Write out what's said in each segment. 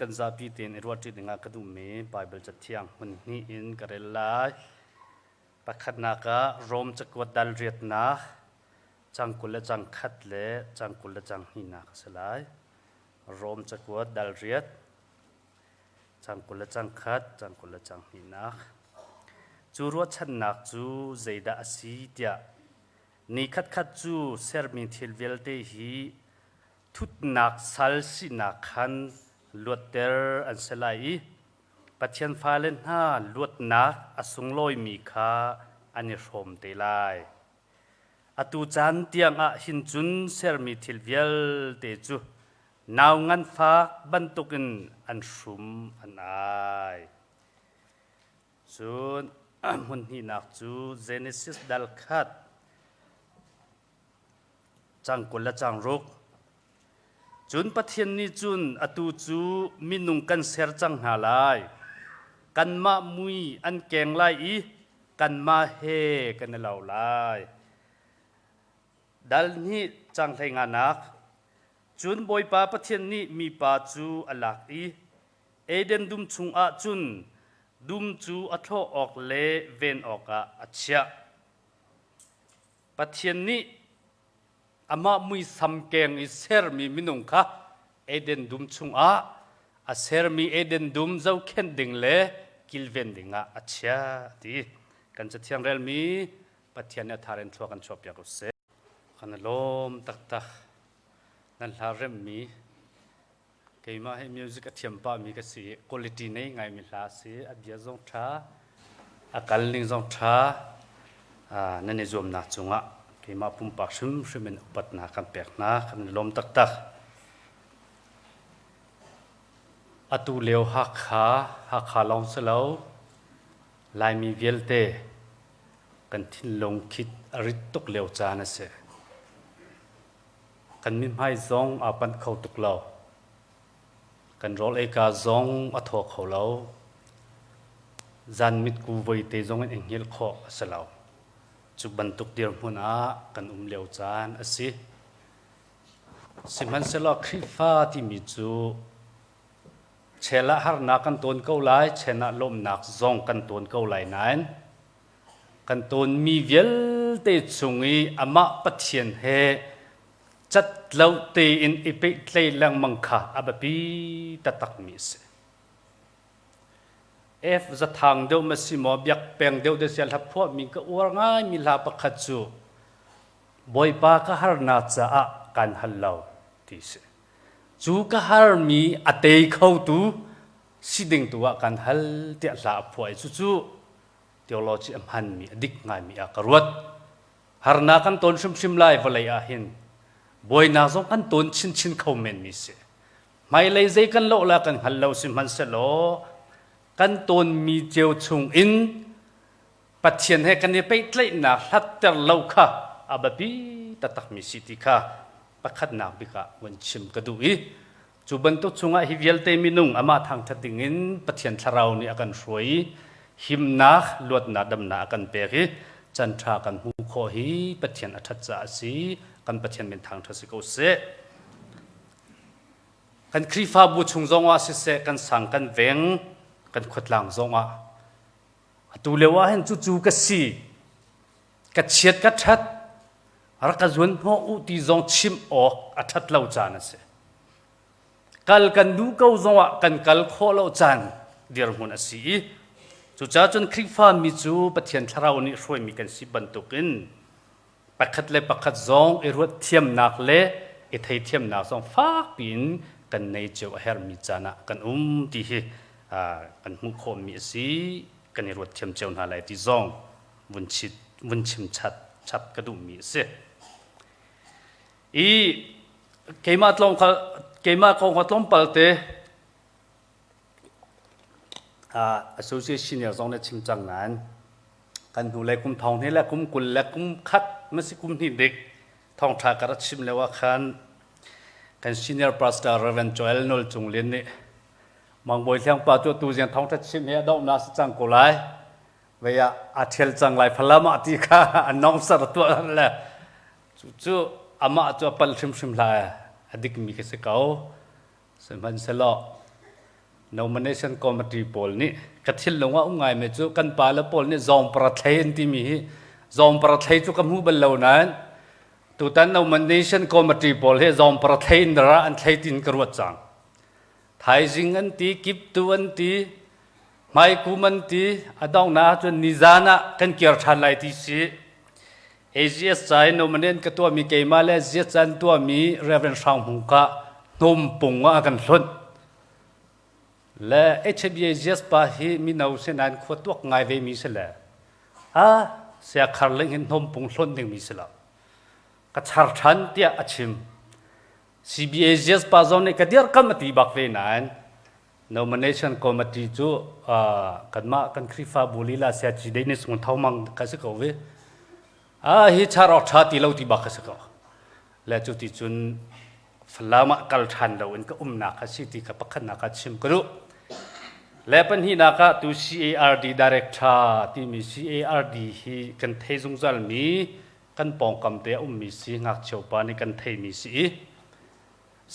กันซาปีเตียนเอรวดจิตงากระดูเมไบเบิลจัดเที่ยงมันนี่อินกระเรลายปักขัดนักรวมจักรวดดัลเรียดนักจังกุลจังขัดเละจังกุลจังหินักสลายรวมจักรวดดัลเรียดจังกุลจังขัดจังกุลจังหินักจูรวดชันนักจูเจดาสีเดียนี่ขัดจูเซอร์มิทิลเวลเตฮีทุตนักสัลสินักขันลวดเตอร์อันเสลายปัจจัยฟ้าเล่นห้าลวดนักอสุงลอยมีค่าอันนี้ชมเตลายอตุจันเตียงหินจุนเซอร์มิทิลเวลเตจูนาวงันฟ้าบรรทุกินอันชุมอันอายจูนมุนหินักจูเจเนซิสดัลขัดจังกุลจังรุกจุนปะเทียนนี้จุนอตูจูมินุงกันเสรจังหาลายกันมามุยอันแกงลายอีกันมาเฮกันเหล่าลายดัลนี้จังไทงานักจุนบอยปาปะเทียนนี้มีปาจูอลักอีเอเดนดุมชุงอาจุนดุมจูอัทโลออกเลเวนออกอาเชียปะเทียนนี้อามามุยสัมเกงอิเซอร์มีมินุงค่ะเอเดนดุมชุงอาเซอร์มีเอเดนดุมเจ้าเข็นดิ่งเล่กิลเวนดิ่งอาเชียดีกันจะเที่ยงเรลมีปัจจัยเนี่ยทารินทัวกันชอบอยากรู้เสขันลมตักตักนั่นลาเรมมีเกี่ยมาให้มิวสิกเทียมป้ามีกษีคุณภาพนี้ไงมีลาสีอัดยาจงช้าอาการลิงจงช้านั่นในรวมนักจงเกี่ยมาปุ่มปากชุ่มชุ่มเป็นอุปนักกันเปียกนักขันลมตักตักอตุเลวหักขาลองเสลาลายมีเวลเตกันทิ้งลงคิดอริตุกเลวจานเสกันมิให้ซองอาปันเขาตุกเลากันรอเอกาซองอัทวเขาเลาจันมิดกูไว้เตซองเอ็งเฮลข้อเสลาจุบันตุกเดียร์มุนกันเลวจานสิสิมันเสลาคริฟ้าที่มีจูเชล่าฮาร์นักกันตัวเกาไลเชน่าลมนักซองกันตัวเกาไลนั้นกันตัวมีเวลเตจุงอีอามาปะเทียนเฮจัดเล่าเตอินอิเปตเลลังมังคะอาบปีตะตักมิสจะทางเดียวมาสิมอบิกเปงเดียวเดเซลทับพวกมีก็อวง่ายมีลาปะขัดจูบอยปากฮาร์นาจะกันฮัลโหลที่เสจูก็ฮาร์มีอัตเตยเข้าตูสิดิ่งตัวกันฮัลเตะลาพวยจูเทียโลจีอัมฮันมีดิกง่ายมีอากรวดฮาร์นากันต้นชิมไลฟ์เลยอาหินบอยนาซงกันต้นชินเข้าเมนมีเสไม่เลยใจกันโลละกันฮัลโหลสิมันเสโลกันต้นมีเจียวชุงอินปัจเจียนให้กันเนี่ยไปเล่นนะฮัตเตอร์เลาค่ะอาบปีตะตักมีสิติค่ะปักขัดนักบิกะวันชิมกระดูอีจูบันตุชุงฮิวิลเตมินุงอามาทางทัดติงินปัจเจียนทาราวนี่อากันสวยหิมนักลวดนัดดำนักกันเปรีจันทรากันหูคอฮีปัจเจียนอัฐจักสีกันปัจเจียนเป็นทางทัศกุเสกันครีฟ้าบุชุงจงว่าเสกันสังกันเวงกันขดหลังจงว่าตูเลวะเห็นจู่ๆก็สีกัดเฉียดกัดชัดรักจวนหัวอุติจงชิมออกอัฐเล่าจานเสกัลกันดูเขาจงว่ากันกัลข้อเล่าจานเดียร์มุนสีจู่จ้าจนคลิกฟ้ามีจู่ปะเทียนทาราวนี่ช่วยมีกันสิบันตุกินปักขัดเล่ปักขัดจงเอรวดเทียมนักเล่เอทัยเทียมนักจงฟากปินกันในเจ้าเฮร์มีจานะกันที่กันมุขมีสีกันในรถเทียมเจ้าหน้าไรที่ซ่องวุนชิมชัดกระดุมมีเสียอีเกี่ยมาตรงของเขาตรงปัลเตassociation เนี่ยซ่องในชิมจังนั้นกันดูแลกุมทองนี่แหละกุมกุลและกุมคัดไม่ใช่กุมที่เด็กทองทากระชิมแล้วว่าคันกัน senior pastor Reverend Joel นลจงเลียนนี่มองบอยเลี้ยงปลาตัวเสียงท้องทัดชิมเฮียดอกนาสจังกุไลเวียอาเทลจังไลพลามาติค่ะน้องสระตัวนั่นแหละจู่อามาตัวปัลชิมไลอดีตมีกษัตริย์เก่าสมัยเสลอ nomination committee poll ni kathil longa ungai me chu kan pala poll ni zong pra thlein ti mi zong pra thlei chu kam hu bal lo nan tu tan nomination committee poll he zong pra thlein ra an thlei tin karwa chang thai jing an ti kip tu an ti mai kuman ti adong na chu nizana kan kiar than lai ti si AGS chai nominate ka to mi ke ma le zia chan to mi reverend sang hung ka nom punga kan hlon le HBAGS pa hi mi nau se nan kho tuak ngai ve mi se la sia khar ling hin nom pung hlon ding mi se la ka char than tia achim CBAGS pa zone ka dir kamati bak ve nan nomination committee chu kan ma kan khrifa bulila sia chi dei ni sung thaumang ka se ko ve hi charo tha ti lo ti bak ka se ko la chu ti chun falama kal than lo in ka umna ka si ti ka pakhan na ka chim kru lepan hi na ka tu CARD director ti mi CARD hi kan thei jung zal mi kan pong kam te mi si ngak cheu pa ni kan thei mi si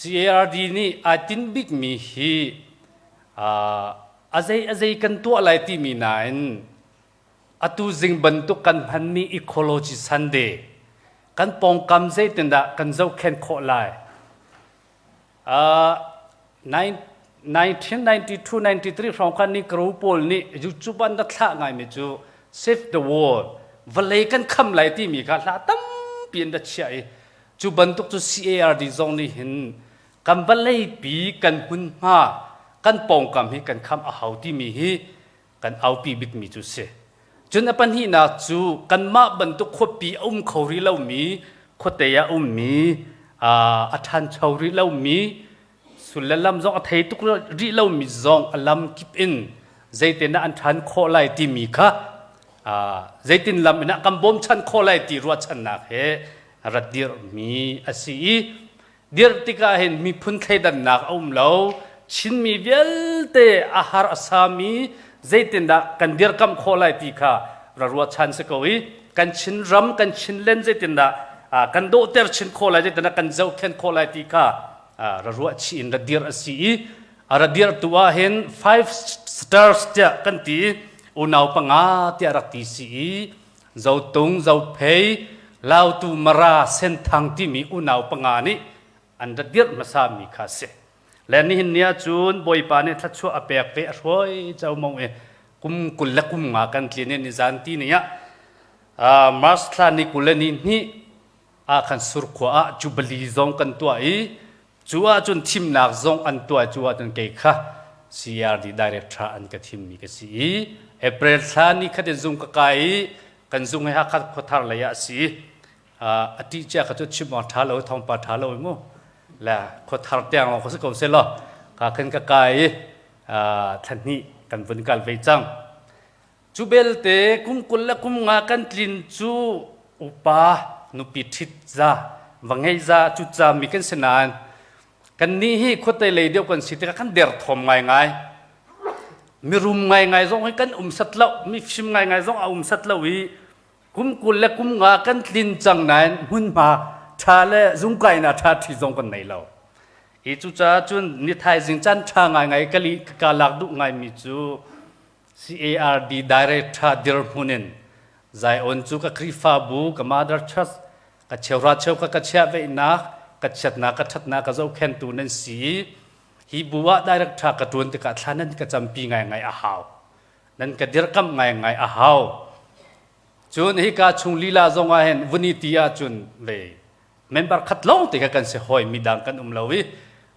CARD ni a tin big mi hi azai kan tu lai ti mi nain atu jing ban tu kan han mi ecology Sunday kan pong kam zai ten da kan zo khen kho lai 1992-93 from kan ni kru pol ni YouTube an da thla ngai me chu save the world valai kan kham lai ti mi ka hla tam pin da chai chu ban tuk chu CARD zong ni hin kan valai pi kan hun ma kan pong kam hi kan kham a hau ti mi hi kan au pi big mi chu se chun apan hi na chu kan ma ban tuk kho pi khori lo mi khote ya mi athan chauri lo mi sulalam zong athei tuk ri lo mi zong alam kip in zaitena an than kho lai ti mi kha zaitin lam ina kam bom chan kho lai ti ruat chan na he radir mi asi dir tika hen mi phun thei dan nak lo chin mi velte ahar asami zaitina kan dir kam kho lai ti kha ruat chan se koi kan chin ram kan chin len zaitina kan do ter chin kho lai zaitina kan zau khen kho lai ti kha ruat chi in radir asi radir tuwa hen 5 stars tia kan ti unaw panga tia rak ti si zau tung zau phei lau tu mara sen thang ti mi unaw panga ni an radir masa mi kha se le ni hin nia chun boi pa ne thachu apek pe roi chau mong e kum kul la kum nga kan tlin ni zan ti ni ya mas thla ni kul ni ni khan sur khwa jubilee zong kan tua i chuwa chun thim nak zong an tua chuwa chun ke kha CRD director an ka thim mi ka si April thla ni khat zung ka kai kan zung ha khat khothar la ya si ati cha ka chu chimwa tha lo thong pa tha lo ngo là có thảo tiếng là có sự cầu xin lo cả khen cả cái thần nhị cần vấn cả về trang chú bel tế cũng cún là cũng ngã cần tin chú upa nụ bị thịt ra và ngay ra chú cha mi cần xin an cần ní hi có thể lấy điều cần xin thì cần đẹp thòm ngay ngay mi rum ngay ngay giống hay cần sắt lâu mi phim ngay ngay giống sắt lâu ý cũng cún là cũng ngã cần tin chẳng này hun mà thà lệ dung cái na thà thì dung con này lâu, ý chú cha chun ni thay dinh chan thà ngày ngày cái li cả lạc đụng ngày mi chú CARD director dir munen zai on chu ka krifa bu ka mother church ka chewra chew ka chha ve na ka chat na ka that na ka zo khen tu nen si hi buwa director ka tun te ka thanan ka champi ngày ngày a haw nan ka dir kam ngày ngày a haw chun hi ka chung lila zonga hen vunitia chun ve member khat long te ka kan se hoi midang kan umlowi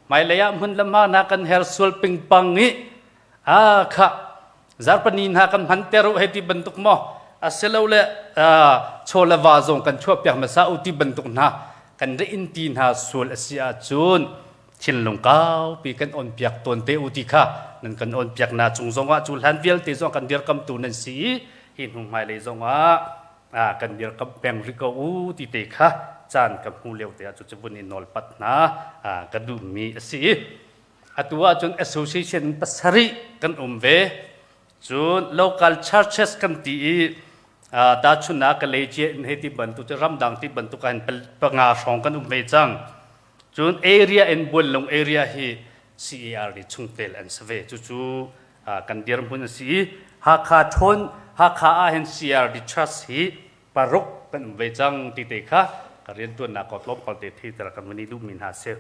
mai leya mun lama na kan her sul ping pang ni kha zarpanin ha kan han teru heti bentuk mo aselo le chola wa zong kan chua pyak ma sa uti bentuk na kan re in tin ha sul asia chun chin long kaw pi kan on pyak ton te uti kha nan kan on pyak na chung zonga chul han vial te zong kan dir kam tu nan si hin hung mai le zonga kan dir kam peng ri ko u ti te kha chan kam hu leu te chu chubun in nol pat na ka du mi si atua chun association pasari kan ve chun local churches kan ti ta chuna ka leje in heti bantu te ramdang ti bantu kan panga song kan ve chang chun area in bolong area hi CAR ดิchung tel an save chu kan dir mun si Hakha thon Hakha a hen CAR di trust hi parok kan ve chang ti te kha ka rian tu na ko tlom kol te thi tra kan mani du min ha se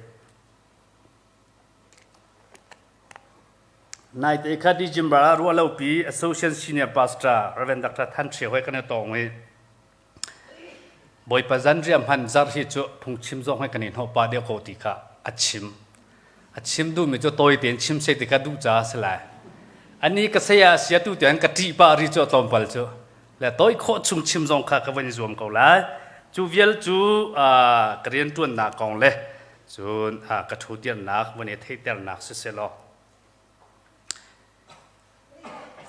nai te kha di jimbara ru lo pi associate senior pastor Reverend Dr. Than Che hoi kan tong we boy pazan riam han zar hi chu phung chim zong hoi kan in ho pa de ko ti kha achim du mi chu toi ten chim se ti kha du cha sala ani ka se ya sia tu ten ka ti pa ri chu tom pal chu la toi kho chung chim zong kha ka wan zuam ko la chu vial chu krian tuan na kong le chun ka thu tian nak wan e thei ter nak se se lo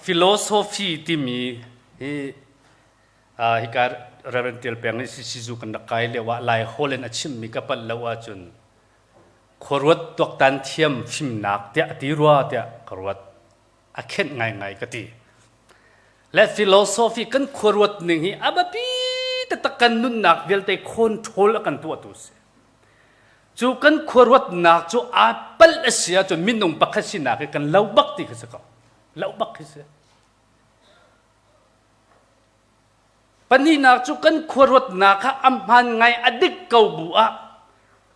philosophy ti mi hi ka Reverend Tel Peng ni si zu kan kai le wa lai holen achim mi ka pal lo wa chun khorwat tok tan thiam phim nak te ti ruwa te khorwat a khen ngai ka ti le philosophy kan khorwat ning hi abapi ta takan nun nak vel te control kan tu se chu kan khorwat nak chu apal asia chu minung pakhasina kan lau bak ti ka ka lau bak ki se pani nak chu kan khorwat nak kha amhan ngai adik kau bu a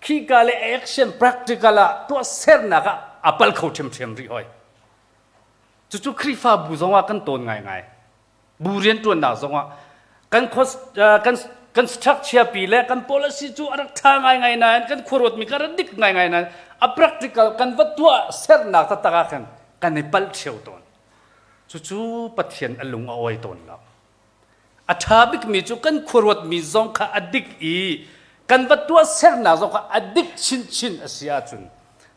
khi ka le action practical a to ser na ka apal khau them ri hoi chu khrifa bu zonga kan ton ngai bu rian tuan na zonga kan structure pi le kan policy chu arak tha ngai na kan khorwat mi ka dik ngai na a practical kan watwa ser na ta ta kan ni pal theu ton chu pathian alung a oi ton la athabik mi chu kan khorwat mi zong kha adik i kan watwa ser na zong kha adik chin asia chun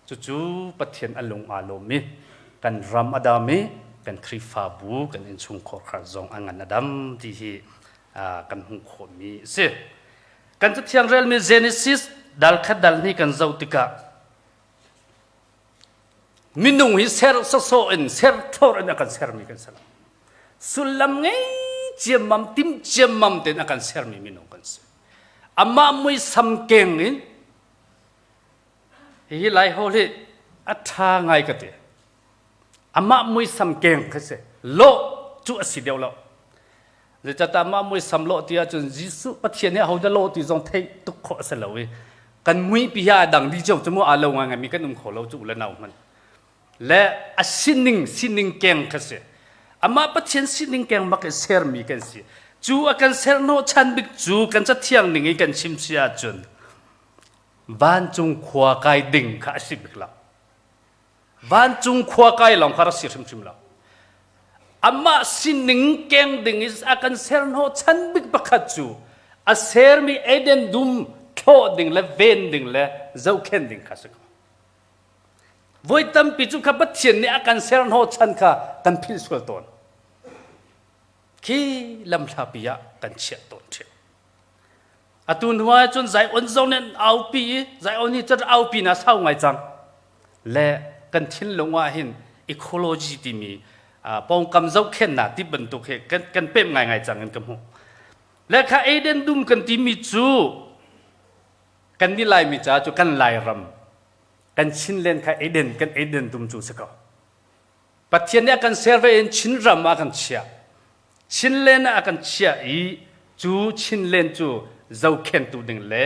chu pathian alung alo mi kan ram adami kan khrifa bu kan in chung khor khar zong angan adam ti hi kan hung kho mi se kan cha thiang rel mi Genesis dal khat dal ni kan zautika minung hi ser so en ser thor en kan ser mi kan sala sulam ngai chiam mam ten akan ser mi minung kan se amma mui sam keng in hi lai ho le atha ngai ka te amma mui sam keng ka se lo chu asi deu lo le cha ta ma mui sam lo tia chun jisu pathian ne ho da lo ti jong thei tu kho se lo wi kan mui pi ya dang di chau chu mo a lo nga mi kan um kho lo chu la nau man le a sining keng ka se amma pathian sining keng ma ke ser mi kan si chu akan ser no chan bik chu kan cha thiang ning kan chim sia chun van chung khwa kai ding kha si bik la van chung khwa kai long khara si chim la amma sining keng ding is akan ser no chan bik pakhat chu a ser mi eden dum tho ding le ven ding le zau khen ding kha sa voi tam pi chu kha pathian ni akan ser no chan kha kan phil sul ton khi lam thapia kan chia ton the atun hwa chun zai on zong nen au pi zai on ni chat au pi na sau ngai chang le kan thin longwa hin ecology ti mi pong kam zau khen na ti ban tu khe kan pem ngai chang kan hu le kha eden dum kan ti mi chu kan ni lai mi cha chu kan lai ram kan chin len kha eden dum chu se ko pathian ne kan serve in chin ram ma kan chia chin len akan chia i chu chin len chu zau khen tu ding le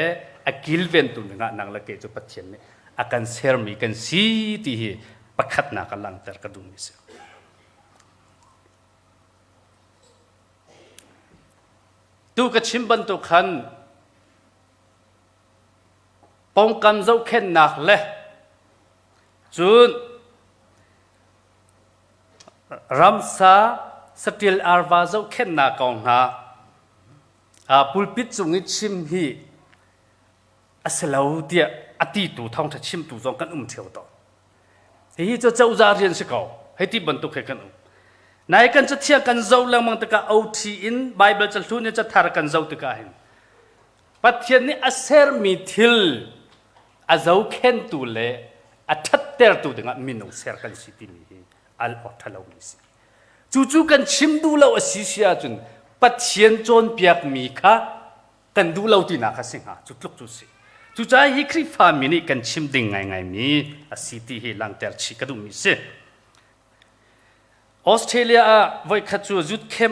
akil ven tu nga nang la ke chu pathian ne akan ser mi kan si ti hi pakhat na ka lang ter ka du mi se tu ka chim ban tu khan pong kam zau khen nak le chun ramsa satil arwa zau khen na kong ha pulpit chung chim hi asalo dia ati tu thong tha chim tu zong kan theu to hi cho chau za rian se ko heti ban tu khe kan nai kan cha thia kan zau lang mang ta ka ot in bible chal thu ne cha thar kan zau ta ka hin pathian ni aser mi thil a zau khen tu le a that ter tu dinga minu ser kan si ti mi al othalo ni si chu kan chim du lo asi sia chun pathian chon piak mi kha kan du lo ti na kha singa chu tluk chu si จุใจฮิคริฟามินิกันชิมดิ่งไงมีอาสิติฮิลังเตอร์ชิกระดุมิเซออสเตรเลียไว้ขัดจูจุดเข้ม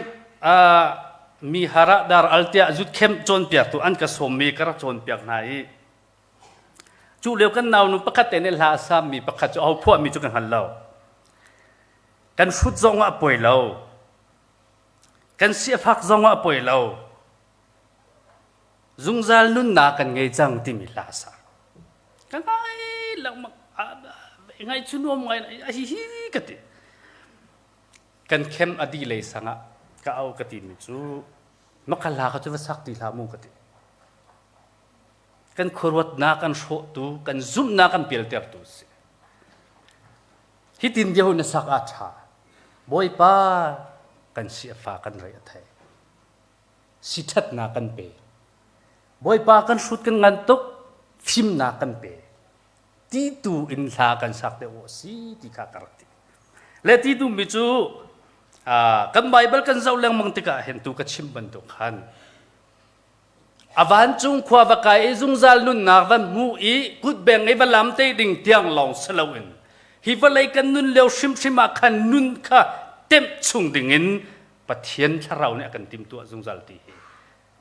มีฮาระดาร์อัลเตียจุดเข้มจนเปียกตัวอันกระสมมีกระจนเปียกไหนจูเลี้ยวกันนาวนุประคัตเตนลาซามีประคัตจูเอาพวกมีจุกันหันเล่ากันชุดจงว่าป่วยเล่ากันเสียพักจงว่าป่วยเล่าจุงซาลนุนนากันไงจังที่มีลาซากันไงเราไงชุนวมไงฮิกันติกันเข้มอดีเลยสังะก็เอากติมิจูมักลาเขาจะว่าสักตีลามูกติกันขรวดนากันโชตูกันซุ่มนากันเปลี่ยนเตอร์ตุสิฮิตินเดียวนัสักอาชาบอยป้ากันเสียฟ้ากันไรอะไทยสิทัดนากันเปบอยป้ากันชุดกันงานตุกฟิมนากันเปตีตูอินลากันสักเดวสิตีข้ากระติและตีตูมิจูกันไบเบิลกันเจ้าเรื่องมังติกะเห็นตัวกชิมบันตุขันอวันจุงขวาวกายจุงซาลนุนนาวันมูอีกุดเบงไอ้บัลลัมเตดิ่งเตียงลองสลาวินฮิวเลยกันนุนเลวชิมมาขันนุนข้าเต็มชุงดิ่งินปะเทียนชะเราเนี่ยกันติมตัวจุงซาลตี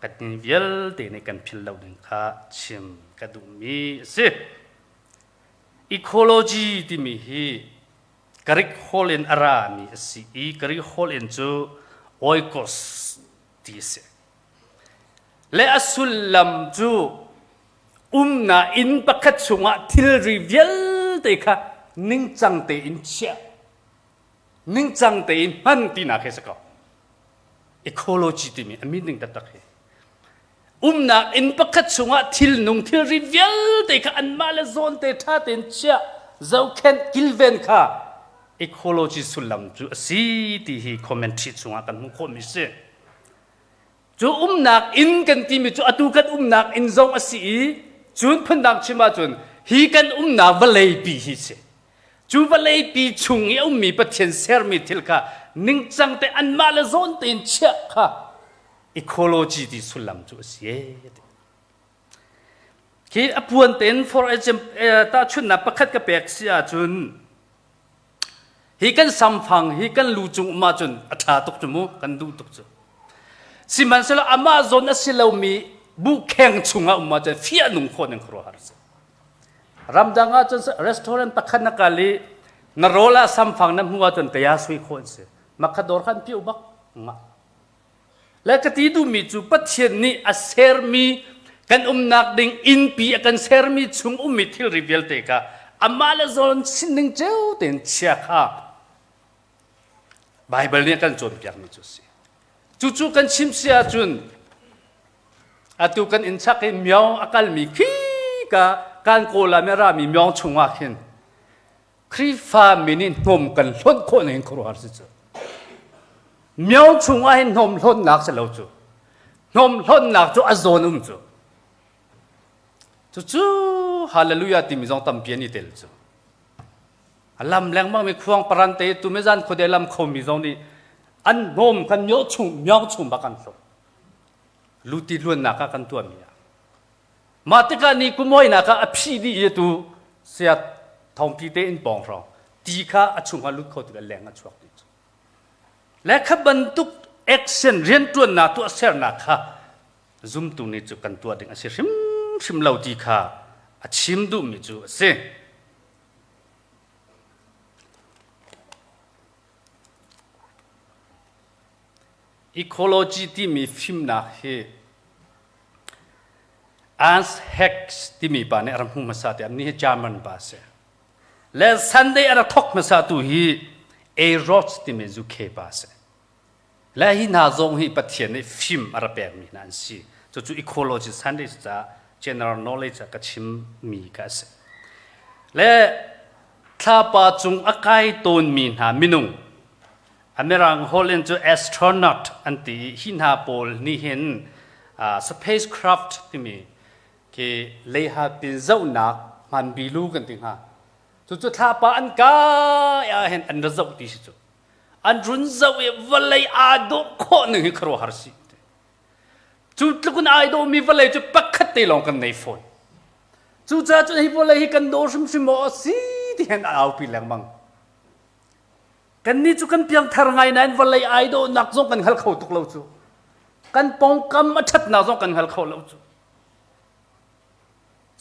กันนิเวลเตในกันพิลเลวดิ่งข้าชิมกันดูมีสิEcology ที่มีฮีกริกโฮเลนอารามีสิกริกโฮเลนจูโอยโคสตีเสและอสุลลัมจูนาอินปักขัดชุงะทิลรีเวลเตค่ะนิ่งจังเตอินเชียนิ่งจังเตอินมันตีนักเฮสก็ Ecology ที่มีมีนิ่งตัดตักเฮนาอินปักขัดชุงะทิลนุงทิลรีเวลเตค่ะอันมาเลโซนเตท่าเตนเชียเจ้าเคนกิลเวนค่ะEcology สุลลัมจูสิที่ฮีคอมเมนต์ชุงะกันมุขมิเสจูนักอินกันที่มีจูอตุกันนักอินซงอสีจูนพันดักชิมาจูนฮีกันนักวลัยปีฮิเสจูวลัยปีชุงยมีปะเทียนเซอร์มิทิลค่ะนิ่งจังแต่อันมาเลโซนเตนเชะค่ะ Ecology ที่สุลลัมจูสิคืออพวนเต็น for example ตาชุนนับประคัดกับเปกเสียจูนฮีกันสัมฟังฮีกันลูจุงมาจูนอัฐาตุกจมูกันดูตุกจูสิมันสละอามาซอนนั่นสิเรามีบุกแข่งชุงอ่ะมาจะเฟียนุ่งคนหนึ่งครัวหาร์สรำดังอ่ะจนรีสอร์ทปักขันนักลีนรอลาสัมฟังน้ำหัวจนเตียสุยคนเสียมักขดอร์ขันพิวบักงะและกติดูมีจูปัจเจนี่อาเซอร์มีกันนักดิ่งอินปีกันเซอร์มีชุงมีทิลรีเวลเตกะอามาเลซอนสินหนึ่งเจ้าเต็นเชียค่ะไบเบิลเนี่ยกันจนเปียกมีจูสิจู่ๆกันชิมเสียจุนอาตุกันอินชักให้เมียวอากาศมีขี้กะการโกลาเมรามีเมียวชงอาขินครีฟามินินนมกันล้นคนเองครัวสิจูเมียวชงอาหินนมล้นนักเสียแล้วจูนมล้นนักจูอาโซนุมจูจู่ๆฮาเลลูยาที่มีจงตั้มเปียนี่เตลจูลำแรงมากมีควงปรันเตตุเมจันคนเดลำเขามีจงนี่อันนมกันเมียวชุงบักกันโตลูติล้วนนักกันตัวเมียมาติการนี้กุมวยนักอภิดีเยตูเสียทองพีเตอินปองเราตีข้าอชุงฮัลุดเขาตัวแรงอชวกดิและขบันทุกแอคชั่นเรียนตัวนักตัวเสียนักข้าซุ่มตัวนี้จุกันตัวเด็กอาศัยชิมเหล่าตีข้าชิมดูมิจูเสEcology ที่มีฟิล์มนักเฮอันส์เฮกส์ที่มีปานเนี่ยรำหุ่นมาสาธิตอันนี้จามันบาเสและซันเดย์อะไรทอกมาสาธุฮีเอรอสที่มีจุเคบาเสและฮีน่าจงฮีปะเทียนในฟิล์มอะไรแบบนี้นั่นสิจู่ Ecology ซันเดย์จะ general knowledge ก็ชิมมีกันเสและถ้าปัจจุบันอากาศต้นมีหามินุงอเมริกันฮอลเลนจูแอสโทรนอตอันที่หินหาโพลนี่เห็นspacecraft ที่มีที่เลยหาเป็นเจ้าหนักมันบิลูกันติงฮะจุดๆถ้าปะอันกายเห็นอันระดับที่สุดอันรุ่นเจ้าเอวเลยอาดูคนหนึ่งครัวหาร์สิจุดๆคุณอาดูมีวเลยจุดปักขัดตีลงกันในโฟน จูจ้าจุดให้พวกเลยกันโดชิมอสิที่เห็นเอาปีแรงมังกันนี่จุกันเพียงทางไงนั้นวันเลยไอโดนักส่งกันหัลเขาตุกเราจูกันปองกำมาชัดนักส่งกันหัลเขาเราจู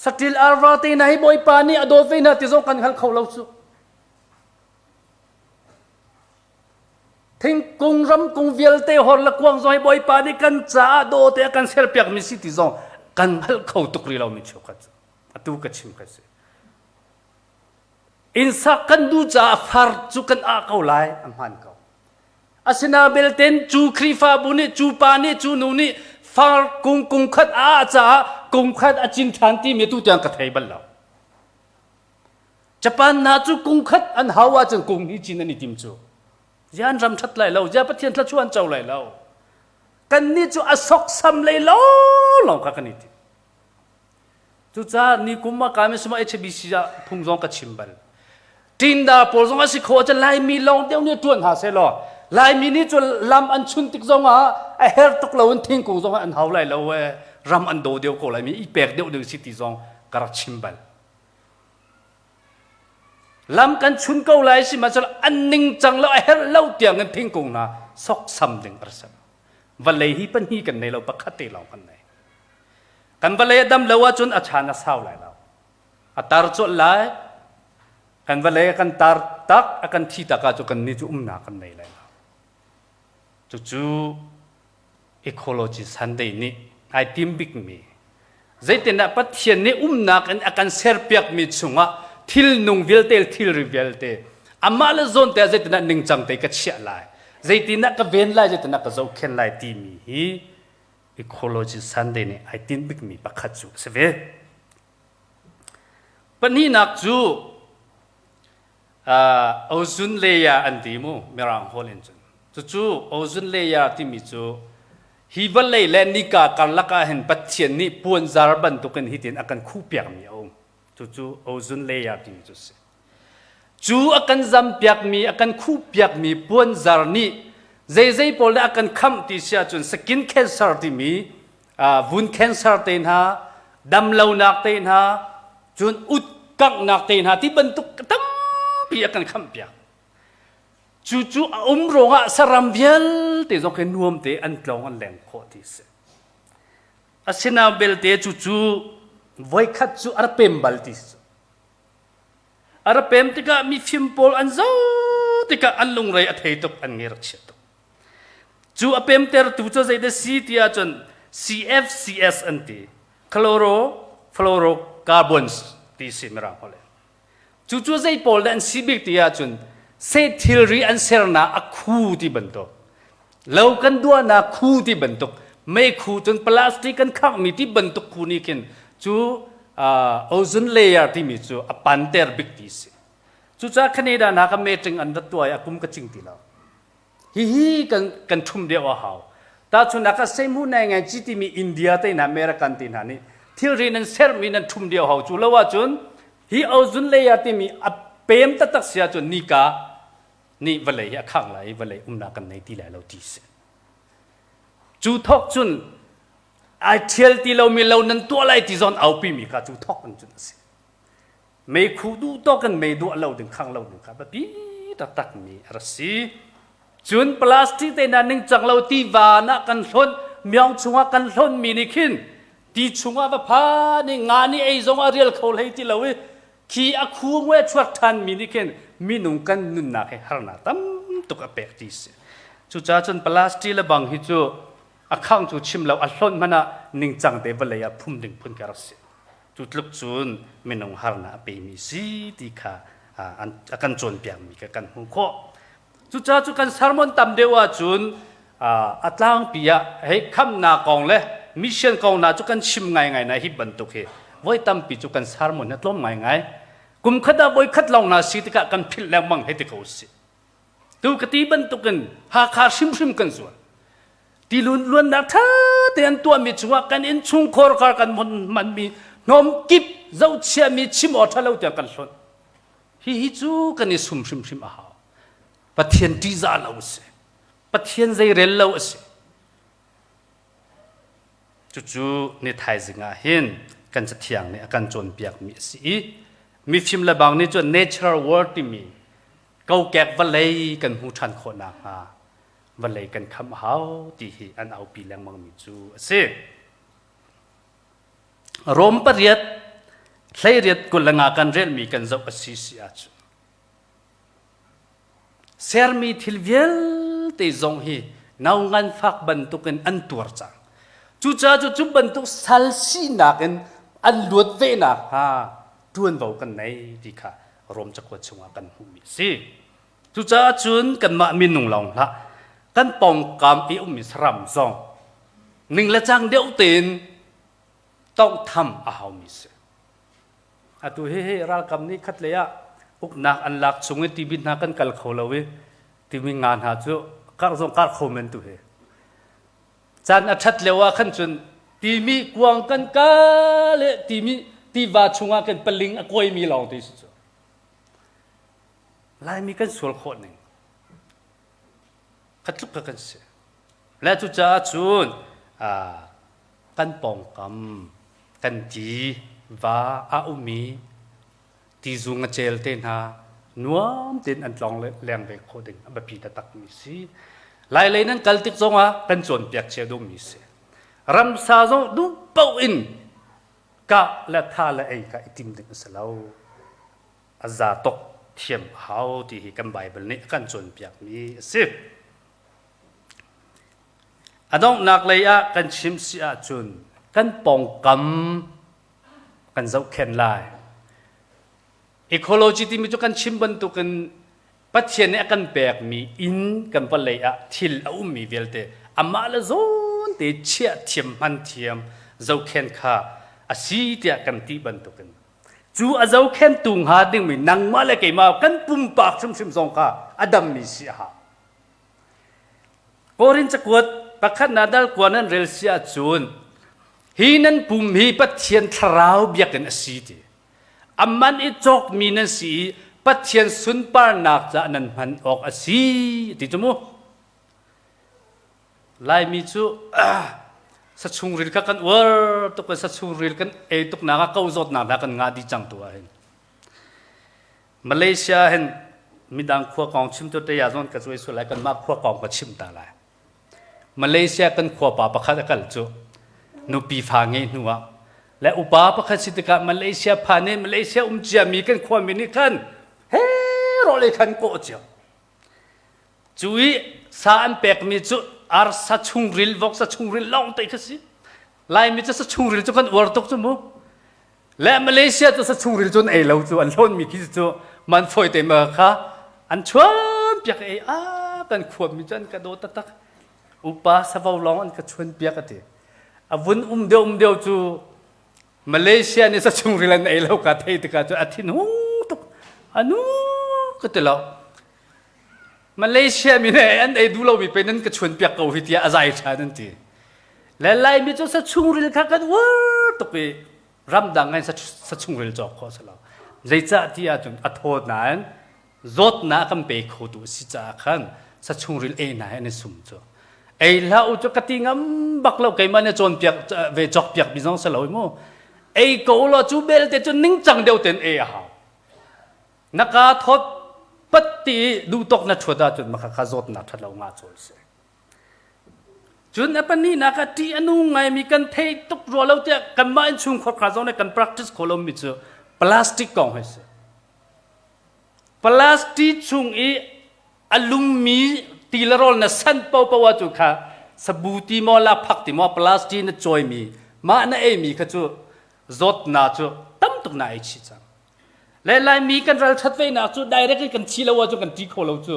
สติลอารวาตีนให้บอยปานี่อโดฟินาที่ส่งกันหัลเขาเราจูทิ้งกุงรำกุงเวลเตหอร์ละกวางส่งให้บอยปานี่กันจ้าโดเตะกันเซลเปียกมิสิที่ส่งกันหัลเขาตุกรีเราไม่เชื่อกันจูtu kecim kasi insa kan du ja far chu kan a kau lai amhan kau asina belten chu krifa buni chu pani chu nuni far kung khat a cha kung khat a chin than ti me tu tyang ka thei bal law japan na chu kung khat an hawa chang kung ni chin ani tim chu yan ram that lai lo ja pathian thla chuan chau lai lo kan ni chu asok sam lai lo lo ka kan niจูจ้านี่กุมมาการไม่สมัยHBCจะพุ่งร้องกับชิมบัลทินดาปอลร้องสิโคจะไล่มีลองเดียวเนี่ยจวนหาเสลอไล่มีนี่จวนลำอันชุนติกร้องอ่ะไอเฮร์ตกเราอันทิ้งกูร้องอันเฮาไล่เราเว้รำอันโดเดียวกูไล่มีอีแปกเดียวหนึ่งสิติร้องกระชิมบัลลำกันชุนกูไล่สิมาจะอันหนึ่งจังแล้วไอเฮร์เล่าเตียงกันทิ้งกูนะซอกซ้ำดึงประสบวันเลยฮีปันฮีกันในเราประคัตเตเรากันในกันวันเลยดำเลวจนอาชาณเศร้าไหลเราอัตราจุดไหลกันวันเลยกันตาตักกันที่ตากาจุกันนี่จุนากันในไหลเราจู่ ecology Sunday นี่ไอทีมบิ๊กมีใจเต็นปัจเจียนนี่นากันเซอร์เปียกมีชุงะทิลนุงเวลเตลทิลริเวลเตอามาลโซนแต่ใจเต็นนิ่งจังเตก็เชี่ยไหลใจเต็นก็เวนไหลใจเต็นก็จะเข็นไหลทีมีEcology Sunday นี่ไอตินบิ๊กมีปักขัดจูเสวปนนี้นักจูโอซุนเลียอันดีมูเมรังโฮเลนจูจูโอซุนเลียที่มีจูฮิบัลเลยและนิกาการลักเห็นปัจเจียนนี่ปวนซาร์บันตุกันฮิตินอากันคู่เปียกมีองจูโอซุนเลียที่มีจูอากันจำเปียกมีอากันคู่เปียกมีปวนซาร์นี่ใจพอเลยอาการคำที่เสียจนสกินแคนเซอร์ที่มีวุ้นแคนเซอร์เต็นหาดำเหลาหนักเต็นหาจนอุดกักหนักเต็นหาที่บรรทุกตั้มปีอาการคำเปียกจู่ๆรงอ่ะสรัมเบียลที่ต้องให้นวมเตอันกลางอันแหลงโคติเสอาศินาเบลเตจู่ไว้ขัดจู่อาร์เปมบัลติสอาร์เปมที่ก็มีฟิมโพลอันเจ้าที่ก็อันลงไรอัฐิตกอันเงรักเชตจูอเปมเตอร์ตูจูใจเดซีที่อาจน CFCS อันที่คลอโรฟลูโรคาร์บอนส์ที่สิมรังพอเลยจู่ใจพอลอันซีบิกที่อาจนเซทิลรีอันเซอร์นาอักคูที่บรรทุกเล่ากันด้วยนะคูที่บรรทุกไม่คูจนพลาสติกกันข้างมีที่บรรทุกคูนี่กินจู่โอโซนเลเยอร์ที่มีจู่อปันเตอร์บิกที่สิจู่จากขณะนั้นนักเมจิงอันดับตัวอากุมกระจิงที่เราฮีกันทุ่มเดียวว่าเขาแต่ชุนนักเซมูในไงจีที่มีอินเดียที่ในอเมริกันที่นั่นนี่ที่เรียนนั้นเซอร์มีนั้นทุ่มเดียวเขาจู่แล้วว่าจุนฮีเอาจุนเลยที่มีอเปมตัดเสียจุนนี่กานี่วันเลยข้างไหลวันเลยนักกันในที่ไหนเราที่เสจู่ทอกจุนไอเทียลที่เรามีเรานั้นตัวอะไรที่จอนเอาปีมีค่ะจู่ทอกกันจุนสิไม่คูดูตัวกันไม่ดูเราดึงข้างเราดึงค่ะแบบนี้ตักมีอะไรสิจุนพลาสติกแต่นั้นนึงจังเราตีวานะกันล้นเมียงชงกันล้นมีนี่ขึ้นตีชงว่าพานี่งานนี่ไอ้จงอาเรียลเขาเลยที่เราขี้อาคูงเวชวัดทันมีนี่ขึ้นมีนุ่งกันนุ่นนักให้ฮาร์นาตั้มตุกอเปกติสจุจ้าจนพลาสติกละบางฮิจูอาข้างจุชิมเราอัลล้นมันน่ะนึงจังเดบเลยพุ่มดึงพุ่นกระสิจุดลุกจุนมีนุ่งฮาร์นาเปมีสีตีขาอากันจนเปียงมีกันหุ่นโคจู่จ้าจู่กันสารมันตำเดียวจุนอัตลังปียให้คำนากองเลยมิชชั่นกองน่าจู่กันชิมไงนะฮิบันตุกเฮไว้ตำปีจู่กันสารมันนั่นล้มไงกุมขัดไว้ขัดลองน่าสิที่กันพิลแรงมังให้ที่เขาสิตัวกติบันตุกันหาขาชิมกันส่วนที่ล้วนนักท่าแต่อันตัวมีจังหวะกันอินชุงคอร์กันมันมีนมกิบเจ้าเชี่ยมีชิมอดทะเลาะกันส่วนฮิจู่กันอิชิมอาหาปะเทียนดีจ้าเราสิปะเทียนใจเร็วเราสิจู่ๆนี่ไทยสิงาเห็น กันจะเที่ยงเนี่ยกันจนเปียกมีสิมีฟิล์มละบางนี่จน natural world ที่มีเกาแกะวันเลยกันหูชันคนนักวันเลยกันคำเฮาที่อันเอาปีแรงมังมีจูสิรวมประเดียดใช้เรียดกุลงากันเรียนมีกันจะอสิสิอาจูเซอร์มีทิลเวลที่จงฮีน่างานฟักบรรทุกันอันตัวจังจู่จ้าจู่บรรทุกสัลซีนักอันลวดเวนักดวนเบากันในดีค่ะรวมจะกวดชงกันหูมิสิจู่จ้าจุนกันมามินุงลองละกันปองกามอิอุมิสรัมซองหนึ่งละจังเดียวตีนต้องทำอาหามิสิตัวเฮ้รักคำนี้คัดเลยอุกนักอันลักสงฆ์ที่บินนักกันกัลเขาเลวที่มีงานหาจู่การส่งการคอมเมนต์ตัวเฮจานอัชัดเลวขันจนที่มีกวางกันกาเลที่มีที่ว่าชงกันเปลิงกอยมีลองที่สุดลายมีกันส่วนคนหนึ่งขัดลุกกันเสียและจู่จ้าจุนกันปองกำกันจีว่าอาอุมีที่จุงเจลเตนหานัวมเต็นอันลองแรงไปโคดึงอันแบบปีตะตักมีสิหลายเลยนั้นกัลติกจงกันจนเปียกเชดมีสิรำซาจงดูเป่าอินกะและท่าและไอกะอิติมดึงสลาวอาซาตกเทียมเฮาที่กันไบเบิลนี้กันจนเปียกมีสิอดองนักเลยกันชิมสิจุนกันปองกำกันเจ้าเข็นลาย Ecology ที่มีจุกันชิมบรรทุกันปัจเจเนกันแบกมีอินกันไปเลยทิลเอามีเวลเตอามาละโซนเตเชียเทียมมันเทียมเจ้าเข็นข้าอาศีเตียกันที่บรรทุกันจูอาเจ้าเข็นตุงหาดึงมีนังมาเลยกี่มากันปุ่มปากชิมสองข้าอดัมมีเสียหาโอรินจะกวดประคันนาดัลกวนั้นเรลเซียจูนฮีนั้นปุ่มฮีปัจเจียนทราวเบียกันอาศีเตอามันอิจอกมีนันสีปัจเจียนสุนปาร์นักจะนันมันออกอาศีติจมูลายมีจูสัตว์ชุงริลกันวอร์ตุกันสัตว์ชุงริลกันตุกนาเข้าจดนากันงาดีจังตัวเห็นมาเลเซียเห็นมีดังขั้วกองชิมตัวเตียจนกระจุยสุดเลยกันมาขั้วกองก็ชิมตาลายมาเลเซียกันขั้วป่าประคัดกันจูนูปีฟางเงินนัวและอุปาประคัดสิทธิการมาเลเซียผ่านเนี่ยมาเลเซียเจียมีกันขั้วมินิกันเฮ้รอเลยกันโกเจียวจุยสารเปกมีจูอาร์สัตชุงริลวอกสัตชุงริลลองเตะกันสิลายมีจะสัตชุงริลจุกันวอร์ตุกจมูและมาเลเซียจะสัตชุงริลจนเอเราจูอันล้นมีคิดจูมันฝอยเต็มค่ะอันชวนเปียกกันขวบมีจันกระโดดตักอุปาสาวลองอันกระชวนเปียกกันอาวุธเดียวจูมาเลเซียนี่สัตชุงริลเอเรากัดเทตกันจูอาทิตย์หูตุกอันนู้ก็เตลามาเลเซียมีเนี่ยอันดูเรามีเป็นนั่นก็ชวนเปียกเอาวิทยาอาศัยชานั่นทีและไล่มีจุดสัตชุงริลค่ะกันว้าตุกไปรำดังไงสัตชุงริลจอกข้อสลาใจจ่าที่อาจจะอัฐโนนั้นรถนักเปกโคดูสิจ่าขันสัตชุงริลเอไหนอันนี้สุ่มจ่อไอ้เราจะกติงามบักเราไก่มันเนี่ยจนเปียกเวจอกเปียกบิซองสลายมั้งไอ้กูเราจูเบลเตจนนิ่งจังเดียวเต็นเอฮาวนักทดปฏิดูตกนัดชวดาจนมาข้าจดนัดทัดเรางาโจลเสจุนอัปนี้นักที่อนุไงมีกันเทตุกรัวเราจะกันมาอินชุงขอข้าจงในกัน practice ขอเรามีเจอพลาสติกกองให้เสพลาสติกชุงอีอลูมิตีละรอลนะสันเปาเปาว่าจุค่ะสบู่ตีมอลาพักตีมอพลาสติกนะจอยมีมาหน้าเอมีขจูจดนัดจูตั้มตุกนายชิจังและลายมีกันเราชัดไว้นัดจูได้เรื่องกันชีละว่าจูกันตีโคเราจู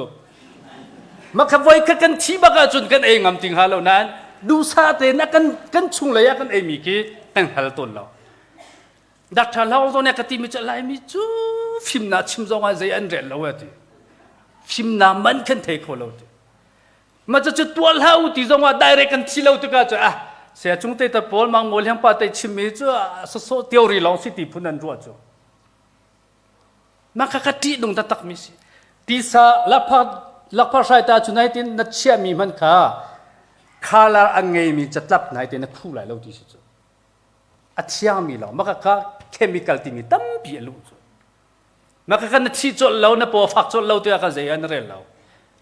มาขบวยกันชีบักจุนกันเองงามจริงฮะเรานั้นดูซาเตนักกันชุงเลยกันเอมีกี่เป็นฮัลตุนเราดักทาเราตอนนี้กติมีจะลายมีจูฟิมนาชิมจงอาใจอันเรลเราเองฟิมนามันกันเทโคเราเองมาจะจุดตัวเราที่จงอาได้เรื่องกันชีเราตุกาจะเสียจงเตตปอลมังโมเลียงปาเตชิมีจูโซเทียรีลองสิติพุนันรัวจูมาคติดงตะตักมิสิที่ซาลักพาใช้ตาจุนัยตินนัดเชื่อมีมันข้าลาอันไงมีจัดลับไหนตินนักคู่หลายเราที่สุด อัฐยามีเรามักกะเคมีคอลที่มีตั้มปีลุมักกะนัดชีจดเราเนี่ยพอฟักจดเราตัวก็เจียนเรื่องเรา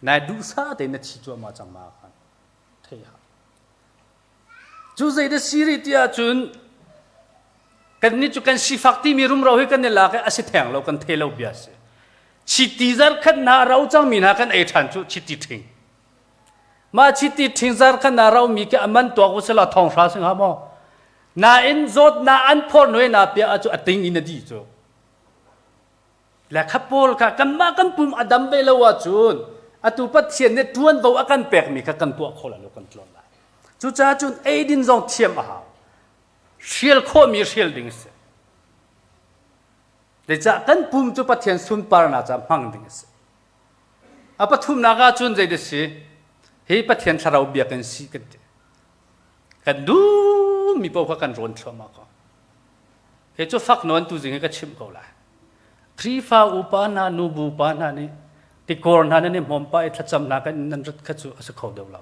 นายดูซาแต่นัดชีจดมาจังมากันเทียจูเจเดซีรีที่อาจุนกันนี่จุกันชีฟักที่มีรุมเราให้กันเนี่ยละกันอาศัยแทงเรากันเทเราเบียสชิติจาร์ขันนาเราจังมีนะกันไอ้ทันจุชิติทิ้งมาชิติทิ้งจาร์ขันนาเรามีแค่มันตัวกุศลทองฟ้าสิงหามอนาอินโจดนาอันพอหน่วยนาเปียอาจุอติงอินดีจุและขับโพลค่ะกันมากันปุ่มอดัมเบลวาจุนอตุปัตเชียนเนี่ยทวนตัวกันแปลกมีกันตัวคนละโลกันตลอดเลยจุจ้าจุนเอดินจงเทียมอาเชียลโคมีเชียลดิ้งส์เดี๋ยวจะกันปุ่มจุปัตเชียนสุนปาร์นาจะมังดิ้งส์อาปัทุมนากาจุนใจเดสิเฮ้ปัตเชียนสาราวเบียกันสิกันดูมีพวกกันร้อนชอบมากเฮ้จุฟักนอนตุจิงก็ชิมเขาละครีฟ้าอุปานานูบูปานานี่ที่โกรนานี่มอมไปทัดจำนักันนั่นรัดขัดจุสักเขาเดียวเรา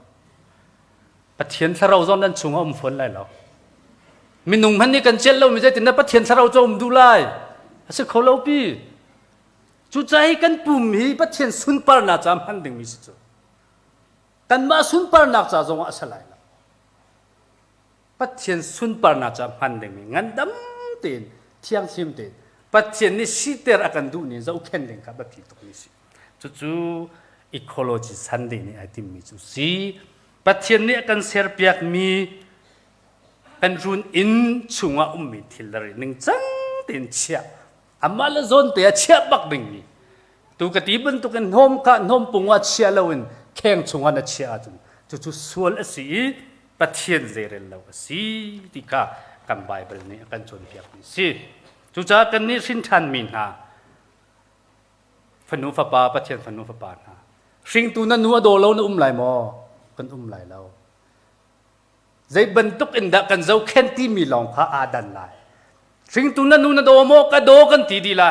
ปัจเจียนสาราวจอมนั้นชงเอาฝนไล่เรามีนุ่งมันนี่กันเจลเราไม่ใช่ติดนะปัจเจียนสาราวจอมดูไล่สักเขาเราปีจุใจกันปุ่มฮีปัจเจียนสุนปาร์นาจามหันดึงมิสจุกันมาสุนปาร์นาจาจงอาศัยเราปัจเจียนสุนปาร์นาจามหันดึงมิงั้นดำตีนเที่ยงชิมตีนปัจเจียนนี่สิเตอร์อากันดูนี่จะอุเคนดึงกับแบบที่ตรงนี้สิจู่ๆ ecology สันเดนี่ไอติมมิจุสิปัจเจียนนี่กันเสียเปียกมีกันรุนอินชุงว่ามีทิลลารีหนึ่งจังตีนเชียอามาละโซนเตียเชียบักดึงนี่ตัวกติบันตัวกันโฮมกันโฮมปุงว่าเชียละวินแข่งชุงว่านัดเชียจุนจู่ๆส่วนสิปัจเจียนเจริญเราสิที่ก้ากันไบเบิลนี่กันจนเปียกนี่สิจู่จ้ากันนี่สินทันมีนาฝันนูฟ้าป่าปัจเจียนฝันนูฟ้าป่านะสิ่งตัวนั้นนัวโดเราเนี่ยไหลมอกันไหลเราใจบรรทุกอินดักกันเจ้าแค่ที่มีหลงข้าอาดันไลสิ่งตัวนั้นนัวโดโมกันโดกันทีดีไล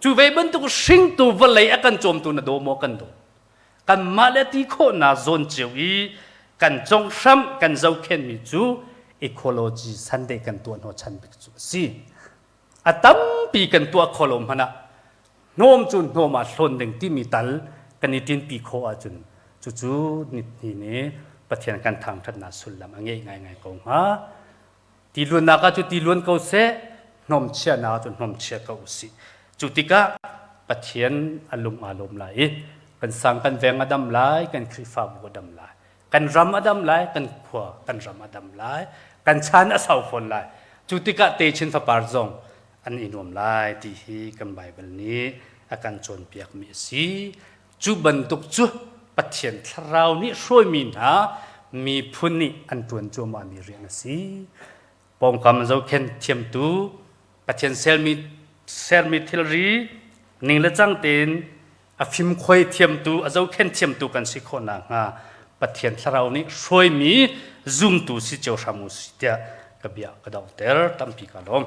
จู่ใจบรรทุกสิ่งตัววันไหลกันจมตัวนั้นโดโมกันโดกันมาเลติโคนาโซนเจียวอีกันจงซ้ำกันเจ้าแค่มีจู่ ecology สันเดกันตัวโนชันบิกจู่สิอาตั้มปีกันตัวโคลมพนะโน้มจุนโนมาส่วนหนึ่งที่มีตัลกันนิตินปีโคอาจุนจู่ๆนี่เนี่ยประเทศกันทางทัศนาสุลลามง่ายกงฮะตีล้วนนักจุดตีล้วนเขาเสนมเชียนาจุนนมเชียเขาสิจุดที่ก็ประเทศอารมณ์ไหลกันสั่งกันแวงอดัมไหลกันคริฟ้าบุอดัมไหลกันรำอดัมไหลกันขวากันรำอดัมไหลกันชานอาสาวฝนไหลจุดที่ก็เตชินฟ้าปาร์จงอันอินวมไลที่ฮีกันไบเบิลนี้อาการโจรเปียกมีสีจุบันตุกจุปัจเจียนทราวนี้ช่วยมีนะมีพุนนี่อันตวนโจมามีเรียนสีปองคำเจ้าเข็นเทียมตูปัจเจียนเซลมีทิลรีนิ่งละจังเต็นอฟิมคอยเทียมตูเจ้าเข็นเทียมตูกันสิคนนางปัจเจียนทราวนี้ช่วยมีซุ่มตูสิเจ้าสามุสิเดียกระเบียกระดองเตอร์ตั้มปีกาลม